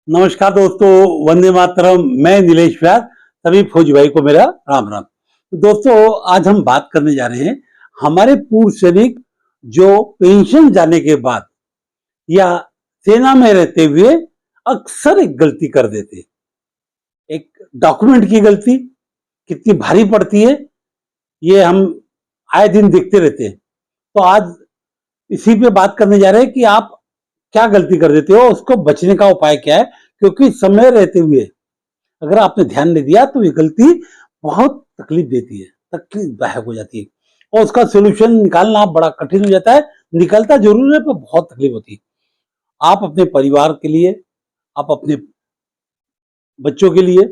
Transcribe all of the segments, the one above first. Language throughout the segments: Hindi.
नमस्कार दोस्तों, वंदे मातरम। मैं नीलेश व्यास। सभी फौजी भाई को मेरा राम राम। तो दोस्तों, आज हम बात करने जा रहे हैं हमारे पूर्व सैनिक जो पेंशन जाने के बाद या सेना में रहते हुए अक्सर एक गलती कर देते। एक डॉक्यूमेंट की गलती कितनी भारी पड़ती है, ये हम आए दिन देखते रहते हैं। तो आज इसी पे बात करने जा रहे हैं कि आप क्या गलती कर देते हो, उसको बचने का उपाय क्या है। क्योंकि समय रहते हुए अगर आपने ध्यान नहीं दिया तो ये गलती बहुत तकलीफ देती है, तकलीफदायक हो जाती है और उसका सोल्यूशन निकालना बड़ा कठिन हो जाता है। निकलता जरूर है पर बहुत तकलीफ होती है। आप अपने परिवार के लिए, आप अपने बच्चों के लिए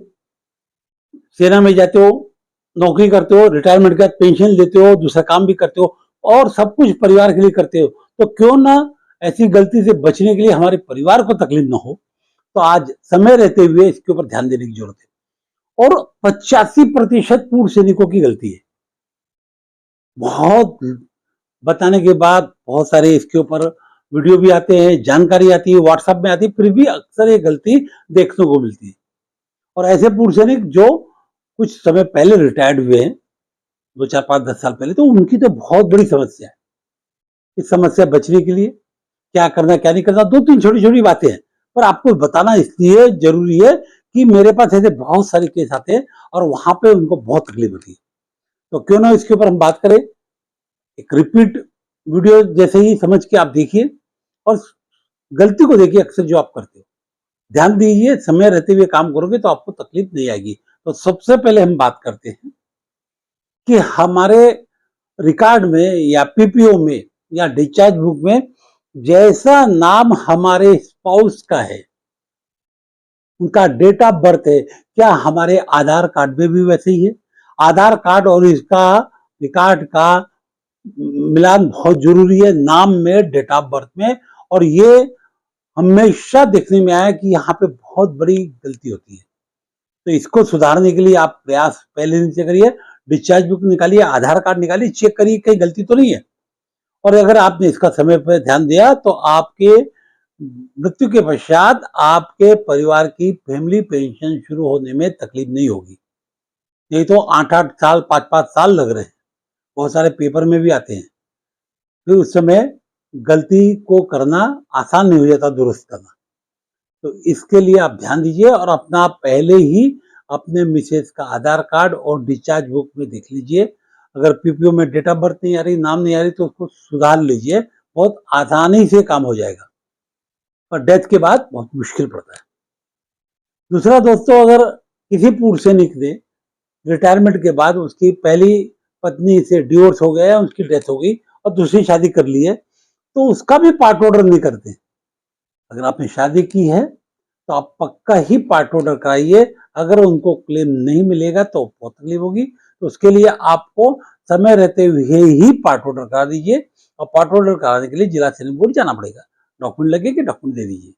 सेना में जाते हो, नौकरी करते हो, रिटायरमेंट के बाद पेंशन लेते हो, दूसरा काम भी करते हो और सब कुछ परिवार के लिए करते हो। तो क्यों ना ऐसी गलती से बचने के लिए हमारे परिवार को तकलीफ ना हो, तो आज समय रहते हुए इसके ऊपर ध्यान देने की जरूरत है। और 85% पूर्व सैनिकों की गलती है। बहुत बताने के बाद बहुत सारे इसके ऊपर वीडियो भी आते हैं, जानकारी आती है, व्हाट्सएप में आती है, फिर भी अक्सर ये गलती देखने को मिलती है। और ऐसे पूर्व सैनिक जो कुछ समय पहले रिटायर्ड हुए हैं, 2 4 5 10 साल पहले, तो उनकी तो बहुत बड़ी समस्या है। इस समस्या बचने के लिए क्या करना क्या नहीं करना, 2 3 छोटी छोटी बातें हैं, पर आपको बताना इसलिए जरूरी है कि मेरे पास ऐसे बहुत सारे केस आते हैं और वहां पे उनको बहुत तकलीफ होती है। तो क्यों ना इसके ऊपर हम बात करें। एक रिपीट वीडियो जैसे ही समझ के आप देखिए और गलती को देखिए अक्सर जो आप करते हो। ध्यान दीजिए, समय रहते हुए काम करोगे तो आपको तकलीफ नहीं आएगी। तो सबसे पहले हम बात करते हैं कि हमारे रिकॉर्ड में या पीपीओ में या डिस्चार्ज बुक में जैसा नाम हमारे स्पाउस का है, उनका डेट ऑफ बर्थ है, क्या हमारे आधार कार्ड में भी वैसे ही है? आधार कार्ड और इसका रिकॉर्ड का मिलान बहुत जरूरी है, नाम में, डेट ऑफ बर्थ में। और ये हमेशा देखने में आया कि यहाँ पे बहुत बड़ी गलती होती है। तो इसको सुधारने के लिए आप प्रयास पहले दिन से करिए। डिस्चार्ज बुक निकालिए, आधार कार्ड निकालिए, चेक करिए कहीं गलती तो नहीं है। और अगर आपने इसका समय पर ध्यान दिया तो आपके मृत्यु के पश्चात आपके परिवार की फैमिली पेंशन शुरू होने में तकलीफ नहीं होगी। नहीं तो 8 8 साल, 5 5 साल लग रहे हैं। बहुत सारे पेपर में भी आते हैं। फिर उस समय गलती को करना आसान नहीं हो जाता, दुरुस्त करना। तो इसके लिए आप ध्यान दीजिए और अपना पहले ही अपने मिसेज का आधार कार्ड और डिस्चार्ज बुक में देख लीजिए। अगर पीपीओ में डेट ऑफ बर्थ नहीं आ रही, नाम नहीं आ रही, तो उसको सुधार लीजिए। बहुत आसानी से काम हो जाएगा। पर डेथ के बाद बहुत मुश्किल पड़ता है। दूसरा दोस्तों, अगर किसी पूर्व सैनिक ने रिटायरमेंट के बाद उसकी पहली पत्नी से डिवोर्स हो गया, उसकी डेथ हो गई और दूसरी शादी कर ली है, तो उसका भी पार्ट ऑर्डर नहीं करते। अगर आपने शादी की है तो आप पक्का ही पार्ट ऑर्डर कराइए। अगर उनको क्लेम नहीं मिलेगा तो बहुत तकलीफ होगी। तो उसके लिए आपको समय रहते हुए ही पार्ट ऑर्डर करा दीजिए। और पार्ट ऑर्डर कराने के लिए जिला सैनिक बोर्ड जाना पड़ेगा। डॉक्यूमेंट लगे कि डॉक्यूमेंट दे दीजिए।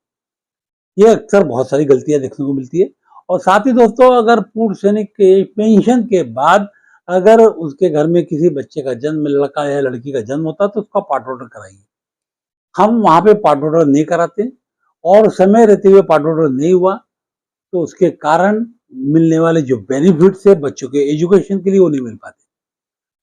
ये अक्सर बहुत सारी गलतियां देखने को मिलती है। और साथ ही दोस्तों, अगर पूर्व सैनिक के पेंशन के बाद अगर उसके घर में किसी बच्चे का जन्म, लड़का या लड़की का जन्म होता है, तो उसका पार्ट ऑर्डर कराइए। हम वहां पे पार्ट ऑर्डर नहीं कराते और समय रहते हुए पार्ट ऑर्डर नहीं हुआ तो उसके कारण मिलने वाले जो बेनिफिट्स है बच्चों के एजुकेशन के लिए, वो नहीं मिल पाते।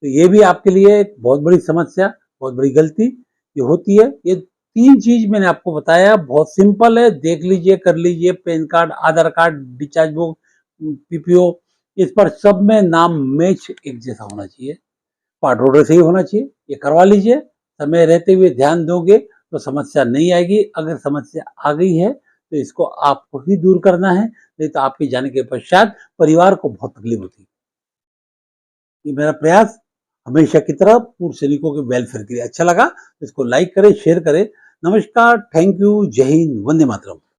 तो ये भी आपके लिए एक बहुत बड़ी समस्या, बहुत बड़ी गलती ये होती है। ये 3 चीज मैंने आपको बताया, बहुत सिंपल है, देख लीजिए, कर लीजिए। पैन कार्ड, आधार कार्ड, डिस्चार्ज बुक, पीपीओ, इस पर सब में नाम मैच एक जैसा होना चाहिए। पार्ट ऑर्डर से ही होना चाहिए। ये करवा लीजिए। समय रहते हुए ध्यान दोगे तो समस्या नहीं आएगी। अगर समस्या आ गई है तो इसको आपको ही दूर करना है, नहीं तो आपके जाने के पश्चात परिवार को बहुत तकलीफ होती है। ये मेरा प्रयास हमेशा की तरह पूर्व सैनिकों के वेलफेयर के लिए। अच्छा लगा तो इसको लाइक करें, शेयर करें। नमस्कार, थैंक यू, जय हिंद, वंदे मातरम।